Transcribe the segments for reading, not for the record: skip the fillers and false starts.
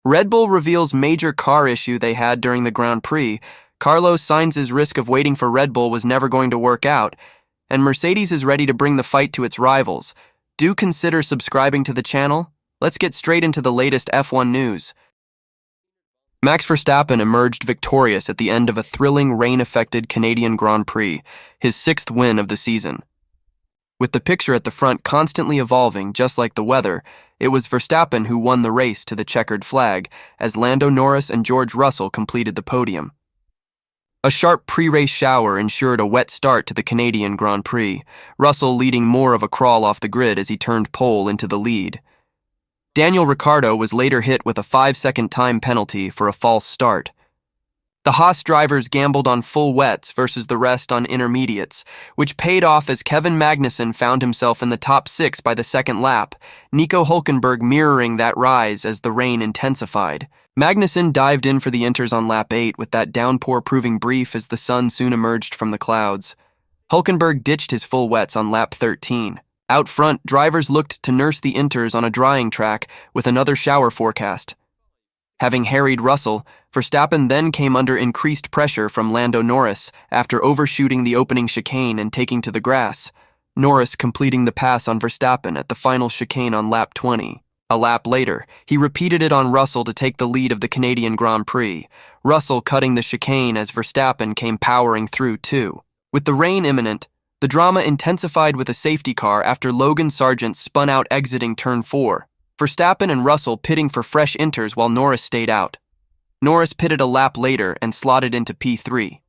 Red Bull reveals major car issue they had during the Grand Prix. Carlos Sainz's risk of waiting for Red Bull was never going to work out, and Mercedes is ready to bring the fight to its rivals. Do consider subscribing to the channel. Let's get straight into the latest F1 news. Max Verstappen emerged victorious at the end of a thrilling rain-affected Canadian Grand Prix, his 6th win of the season. With the picture at the front constantly evolving, just like the weather, it was Verstappen who won the race to the checkered flag, as Lando Norris and George Russell completed the podium. A sharp pre-race shower ensured a wet start to the Canadian Grand Prix, Russell leading more of a crawl off the grid as he turned pole into the lead. Daniel Ricciardo was later hit with a 5-second time penalty for a false start. The Haas drivers gambled on full wets versus the rest on intermediates, which paid off as Kevin Magnussen found himself in the top 6 by the second lap, Nico Hülkenberg mirroring that rise as the rain intensified. Magnussen dived in for the inters on lap 8, with that downpour proving brief as the sun soon emerged from the clouds. Hülkenberg ditched his full wets on lap 13. Out front, drivers looked to nurse the inters on a drying track with another shower forecast. Having harried Russell, Verstappen then came under increased pressure from Lando Norris after overshooting the opening chicane and taking to the grass, Norris completing the pass on Verstappen at the final chicane on lap 20. A lap later, he repeated it on Russell to take the lead of the Canadian Grand Prix, Russell cutting the chicane as Verstappen came powering through too. With the rain imminent, the drama intensified with a safety car after Logan Sargent spun out exiting turn 4. Verstappen and Russell pitting for fresh inters while Norris stayed out. Norris pitted a lap later and slotted into P3.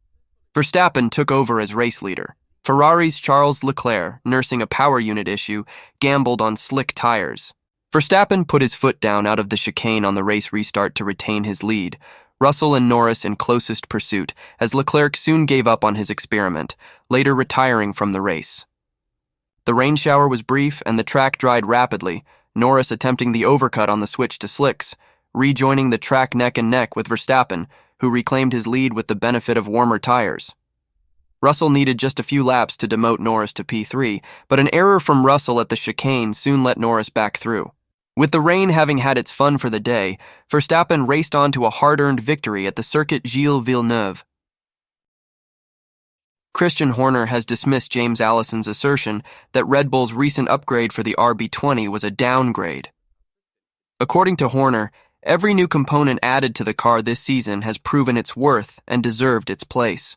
Verstappen took over as race leader. Ferrari's Charles Leclerc, nursing a power unit issue, gambled on slick tires. Verstappen put his foot down out of the chicane on the race restart to retain his lead. Russell and Norris in closest pursuit, as Leclerc soon gave up on his experiment, later retiring from the race. The rain shower was brief and the track dried rapidly, Norris attempting the overcut on the switch to slicks, rejoining the track neck and neck with Verstappen, who reclaimed his lead with the benefit of warmer tires. Russell needed just a few laps to demote Norris to P3, but an error from Russell at the chicane soon let Norris back through. With the rain having had its fun for the day, Verstappen raced on to a hard-earned victory at the Circuit Gilles Villeneuve. Christian Horner has dismissed James Allison's assertion that Red Bull's recent upgrade for the RB20 was a downgrade. According to Horner, every new component added to the car this season has proven its worth and deserved its place.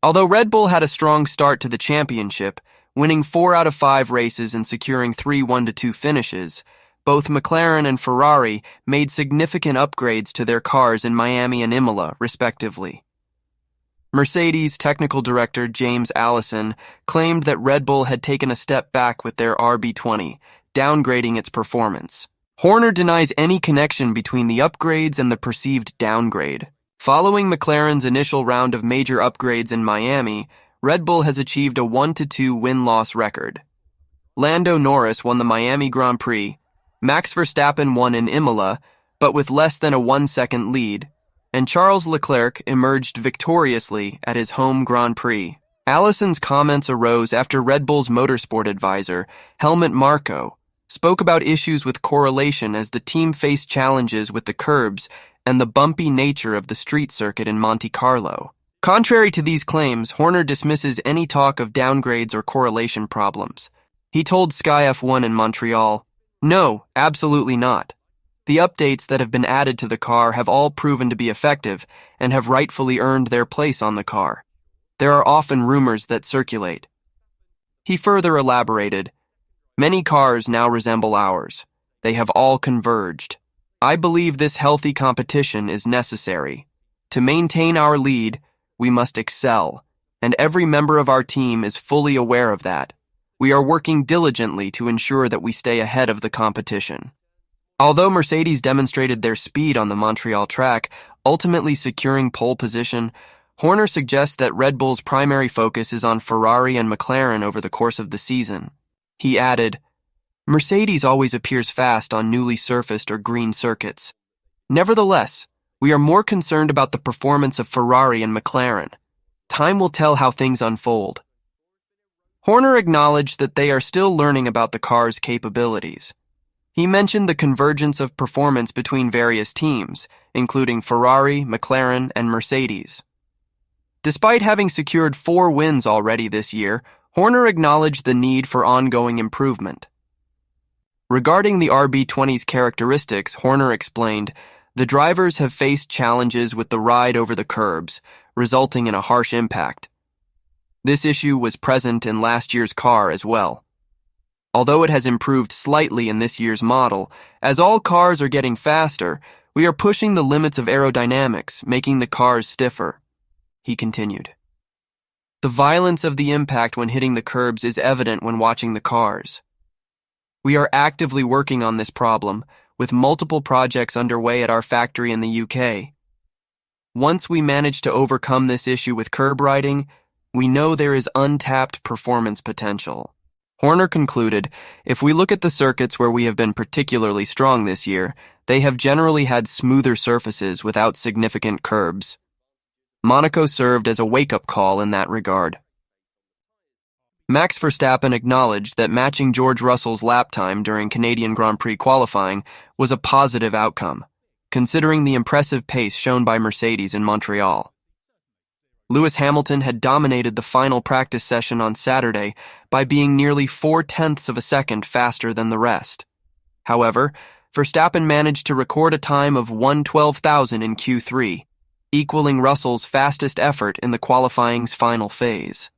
Although Red Bull had a strong start to the championship, winning 4 out of 5 races and securing 3 1-2 finishes, both McLaren and Ferrari made significant upgrades to their cars in Miami and Imola, respectively. Mercedes technical director James Allison claimed that Red Bull had taken a step back with their RB20, downgrading its performance. Horner denies any connection between the upgrades and the perceived downgrade. Following McLaren's initial round of major upgrades in Miami, Red Bull has achieved a 1-2 win-loss record. Lando Norris won the Miami Grand Prix, Max Verstappen won in Imola, but with less than a 1-second lead, and Charles Leclerc emerged victoriously at his home Grand Prix. Allison's comments arose after Red Bull's motorsport advisor, Helmut Marko, spoke about issues with correlation as the team faced challenges with the curbs and the bumpy nature of the street circuit in Monte Carlo. Contrary to these claims, Horner dismisses any talk of downgrades or correlation problems. He told Sky F1 in Montreal, "No, absolutely not. The updates that have been added to the car have all proven to be effective and have rightfully earned their place on the car. There are often rumors that circulate." He further elaborated, "Many cars now resemble ours. They have all converged. I believe this healthy competition is necessary. To maintain our lead, we must excel, and every member of our team is fully aware of that. We are working diligently to ensure that we stay ahead of the competition." Although Mercedes demonstrated their speed on the Montreal track, ultimately securing pole position, Horner suggests that Red Bull's primary focus is on Ferrari and McLaren over the course of the season. He added, "Mercedes always appears fast on newly surfaced or green circuits. Nevertheless, we are more concerned about the performance of Ferrari and McLaren. Time will tell how things unfold." Horner acknowledged that they are still learning about the car's capabilities. He mentioned the convergence of performance between various teams, including Ferrari, McLaren, and Mercedes. Despite having secured 4 wins already this year, Horner acknowledged the need for ongoing improvement. Regarding the RB20's characteristics, Horner explained, "The drivers have faced challenges with the ride over the curbs, resulting in a harsh impact. This issue was present in last year's car as well. Although it has improved slightly in this year's model, as all cars are getting faster, we are pushing the limits of aerodynamics, making the cars stiffer," he continued. The violence of the impact when hitting the curbs is evident when watching the cars. We are actively working on this problem, with multiple projects underway at our factory in the UK. Once we manage to overcome this issue with curb riding, we know there is untapped performance potential. Horner concluded, "If we look at the circuits where we have been particularly strong this year, they have generally had smoother surfaces without significant curbs." Monaco served as a wake-up call in that regard. Max Verstappen acknowledged that matching George Russell's lap time during Canadian Grand Prix qualifying was a positive outcome, considering the impressive pace shown by Mercedes in Montreal. Lewis Hamilton had dominated the final practice session on Saturday by being nearly 0.4 of a second faster than the rest. However, Verstappen managed to record a time of 1/12,000 in Q3, equaling Russell's fastest effort in the qualifying's final phase.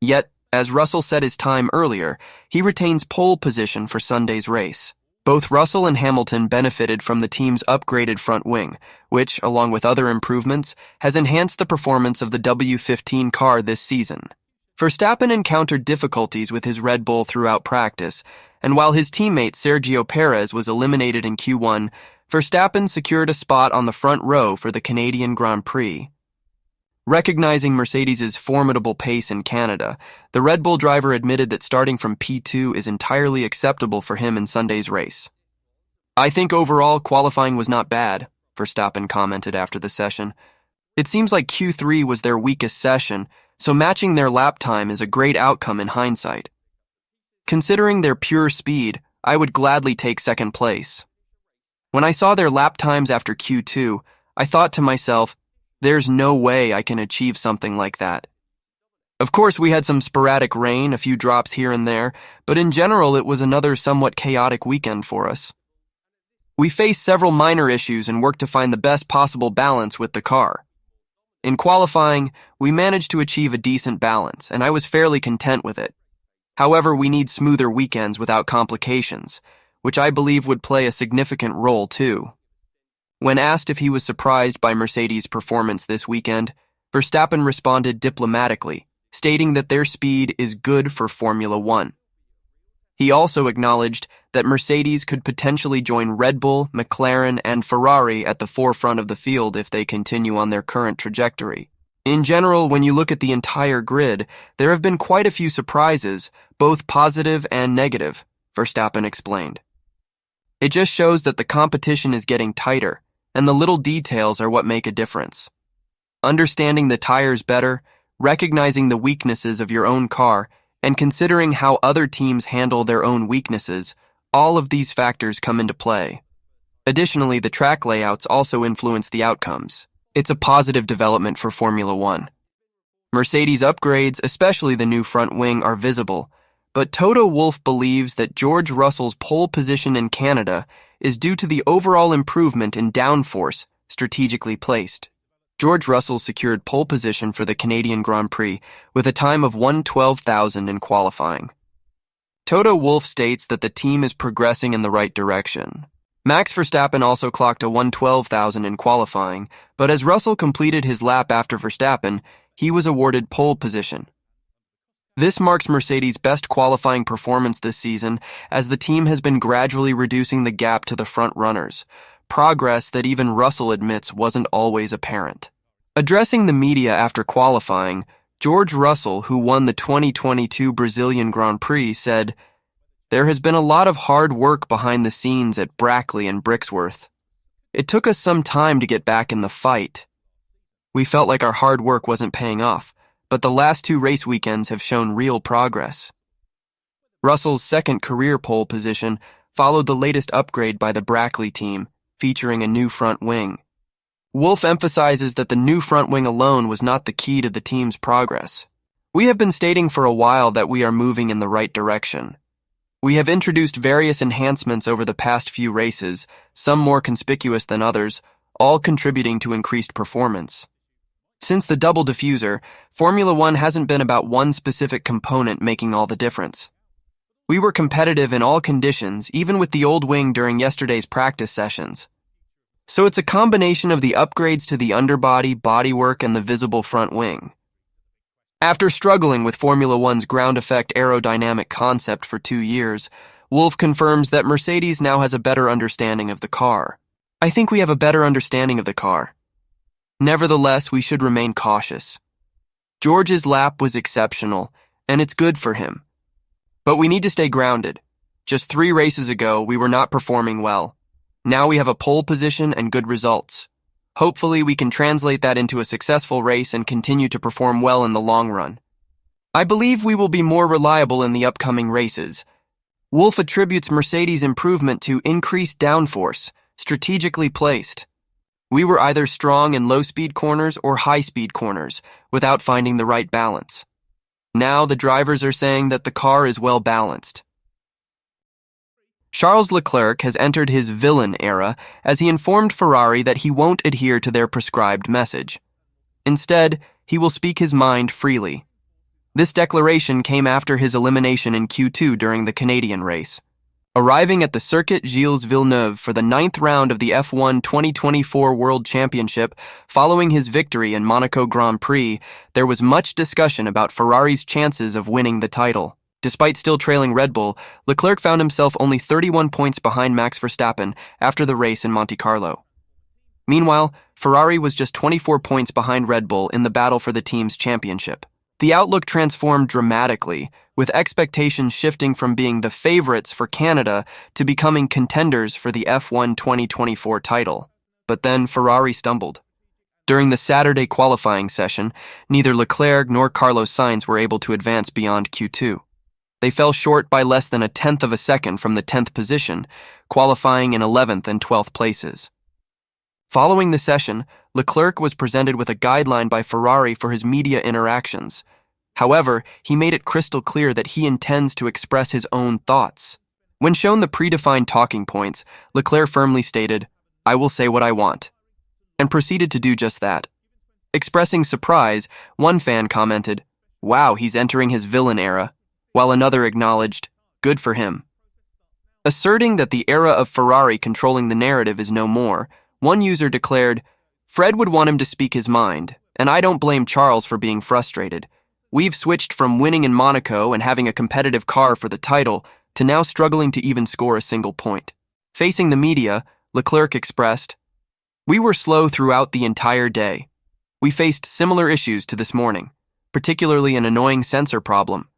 Yet, as Russell set his time earlier, he retains pole position for Sunday's race. Both Russell and Hamilton benefited from the team's upgraded front wing, which, along with other improvements, has enhanced the performance of the W15 car this season. Verstappen encountered difficulties with his Red Bull throughout practice, and while his teammate Sergio Perez was eliminated in Q1, Verstappen secured a spot on the front row for the Canadian Grand Prix. Recognizing Mercedes' formidable pace in Canada, the Red Bull driver admitted that starting from P2 is entirely acceptable for him in Sunday's race. "I think overall qualifying was not bad," Verstappen commented after the session. "It seems like Q3 was their weakest session, so matching their lap time is a great outcome in hindsight. Considering their pure speed, I would gladly take second place. When I saw their lap times after Q2, I thought to myself, there's no way I can achieve something like that. Of course, we had some sporadic rain, a few drops here and there, but in general it was another somewhat chaotic weekend for us. We faced several minor issues and worked to find the best possible balance with the car. In qualifying, we managed to achieve a decent balance, and I was fairly content with it. However, we need smoother weekends without complications, which I believe would play a significant role too." When asked if he was surprised by Mercedes' performance this weekend, Verstappen responded diplomatically, stating that their speed is good for Formula One. He also acknowledged that Mercedes could potentially join Red Bull, McLaren, and Ferrari at the forefront of the field if they continue on their current trajectory. In general, when you look at the entire grid, there have been quite a few surprises, both positive and negative, Verstappen explained. "It just shows that the competition is getting tighter, and the little details are what make a difference. Understanding the tires better, recognizing the weaknesses of your own car, and considering how other teams handle their own weaknesses, all of these factors come into play. Additionally, the track layouts also influence the outcomes. It's a positive development for Formula One. Mercedes upgrades, especially the new front wing, are visible, but Toto Wolff believes that George Russell's pole position in Canada is due to the overall improvement in downforce strategically placed. George Russell secured pole position for the Canadian Grand Prix with a time of 1/12,000 in qualifying. Toto Wolff states that the team is progressing in the right direction. Max Verstappen also clocked a 1/12,000 in qualifying, but as Russell completed his lap after Verstappen, he was awarded pole position. This marks Mercedes' best qualifying performance this season, as the team has been gradually reducing the gap to the front runners, progress that even Russell admits wasn't always apparent. Addressing the media after qualifying, George Russell, who won the 2022 Brazilian Grand Prix, said, "There has been a lot of hard work behind the scenes at Brackley and Brixworth. It took us some time to get back in the fight. We felt like our hard work wasn't paying off, but the last 2 race weekends have shown real progress." Russell's second career pole position followed the latest upgrade by the Brackley team, featuring a new front wing. Wolff emphasizes that the new front wing alone was not the key to the team's progress. We have been stating for a while that we are moving in the right direction. We have introduced various enhancements over the past few races, some more conspicuous than others, all contributing to increased performance. Since the double diffuser, Formula One hasn't been about one specific component making all the difference. We were competitive in all conditions, even with the old wing during yesterday's practice sessions. So it's a combination of the upgrades to the underbody, bodywork, and the visible front wing. After struggling with Formula One's ground effect aerodynamic concept for 2 years, Wolff confirms that Mercedes now has a better understanding of the car. I think we have a better understanding of the car. Nevertheless, we should remain cautious. George's lap was exceptional, and it's good for him. But we need to stay grounded. Just 3 races ago, we were not performing well. Now we have a pole position and good results. Hopefully, we can translate that into a successful race and continue to perform well in the long run. I believe we will be more reliable in the upcoming races. Wolff attributes Mercedes' improvement to increased downforce, strategically placed. We were either strong in low-speed corners or high-speed corners, without finding the right balance. Now the drivers are saying that the car is well balanced. Charles Leclerc has entered his villain era as he informed Ferrari that he won't adhere to their prescribed message. Instead, he will speak his mind freely. This declaration came after his elimination in Q2 during the Canadian race. Arriving at the Circuit Gilles Villeneuve for the 9th round of the F1 2024 World Championship following his victory in Monaco Grand Prix, there was much discussion about Ferrari's chances of winning the title. Despite still trailing Red Bull, Leclerc found himself only 31 points behind Max Verstappen after the race in Monte Carlo. Meanwhile, Ferrari was just 24 points behind Red Bull in the battle for the team's championship. The outlook transformed dramatically, with expectations shifting from being the favorites for Canada to becoming contenders for the F1 2024 title. But then Ferrari stumbled. During the Saturday qualifying session, neither Leclerc nor Carlos Sainz were able to advance beyond Q2. They fell short by less than 1/10 of a second from the 10th position, qualifying in 11th and 12th places. Following the session, Leclerc was presented with a guideline by Ferrari for his media interactions. However, he made it crystal clear that he intends to express his own thoughts. When shown the predefined talking points, Leclerc firmly stated, "I will say what I want," and proceeded to do just that. Expressing surprise, one fan commented, "Wow, he's entering his villain era," while another acknowledged, "Good for him." Asserting that the era of Ferrari controlling the narrative is no more, one user declared, "Fred would want him to speak his mind, and I don't blame Charles for being frustrated. We've switched from winning in Monaco and having a competitive car for the title to now struggling to even score a single point." Facing the media, Leclerc expressed, "We were slow throughout the entire day. We faced similar issues to this morning, particularly an annoying sensor problem.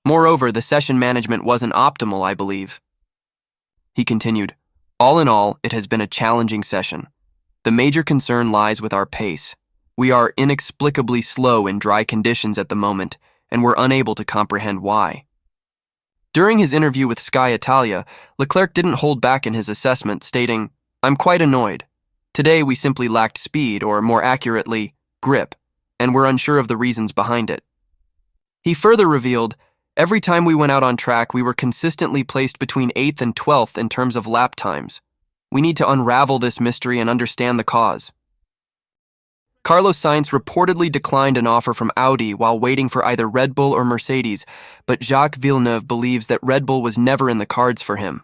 Moreover, the session management wasn't optimal, I believe." He continued, "All in all, it has been a challenging session. The major concern lies with our pace. We are inexplicably slow in dry conditions at the moment, and we're unable to comprehend why." During his interview with Sky Italia, Leclerc didn't hold back in his assessment, stating, "I'm quite annoyed. Today we simply lacked speed, or more accurately, grip, and we're unsure of the reasons behind it." He further revealed, "Every time we went out on track, we were consistently placed between 8th and 12th in terms of lap times. We need to unravel this mystery and understand the cause." Carlos Sainz reportedly declined an offer from Audi while waiting for either Red Bull or Mercedes, but Jacques Villeneuve believes that Red Bull was never in the cards for him.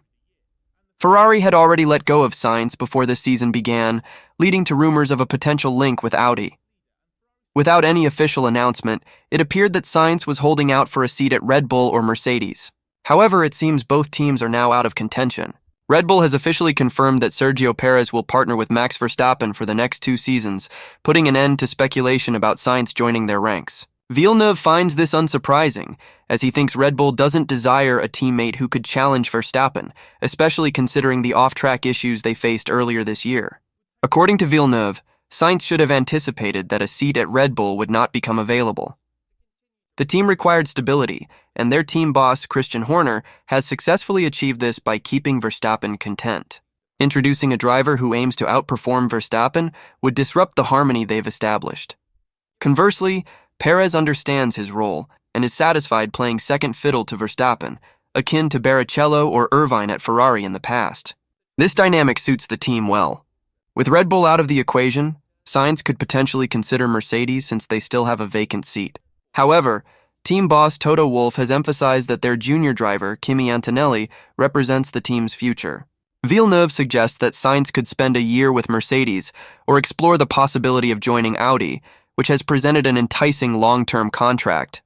Ferrari had already let go of Sainz before the season began, leading to rumors of a potential link with Audi. Without any official announcement, it appeared that Sainz was holding out for a seat at Red Bull or Mercedes. However, it seems both teams are now out of contention. Red Bull has officially confirmed that Sergio Perez will partner with Max Verstappen for the next 2 seasons, putting an end to speculation about Sainz joining their ranks. Villeneuve finds this unsurprising, as he thinks Red Bull doesn't desire a teammate who could challenge Verstappen, especially considering the off-track issues they faced earlier this year. According to Villeneuve, Sainz should have anticipated that a seat at Red Bull would not become available. The team required stability, and their team boss, Christian Horner, has successfully achieved this by keeping Verstappen content. Introducing a driver who aims to outperform Verstappen would disrupt the harmony they've established. Conversely, Perez understands his role and is satisfied playing second fiddle to Verstappen, akin to Barrichello or Irvine at Ferrari in the past. This dynamic suits the team well. With Red Bull out of the equation, Sainz could potentially consider Mercedes since they still have a vacant seat. However, team boss Toto Wolff has emphasized that their junior driver, Kimi Antonelli, represents the team's future. Villeneuve suggests that Sainz could spend a year with Mercedes or explore the possibility of joining Audi, which has presented an enticing long-term contract.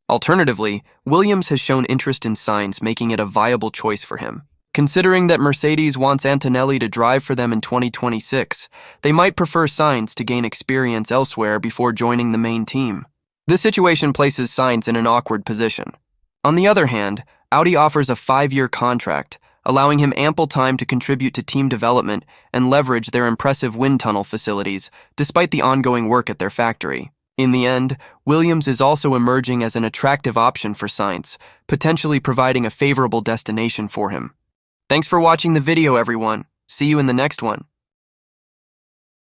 Alternatively, Williams has shown interest in Sainz, making it a viable choice for him. Considering that Mercedes wants Antonelli to drive for them in 2026, they might prefer Sainz to gain experience elsewhere before joining the main team. This situation places Sainz in an awkward position. On the other hand, Audi offers a 5-year contract, allowing him ample time to contribute to team development and leverage their impressive wind tunnel facilities, despite the ongoing work at their factory. In the end, Williams is also emerging as an attractive option for Sainz, potentially providing a favorable destination for him. Thanks for watching the video, everyone. See you in the next one.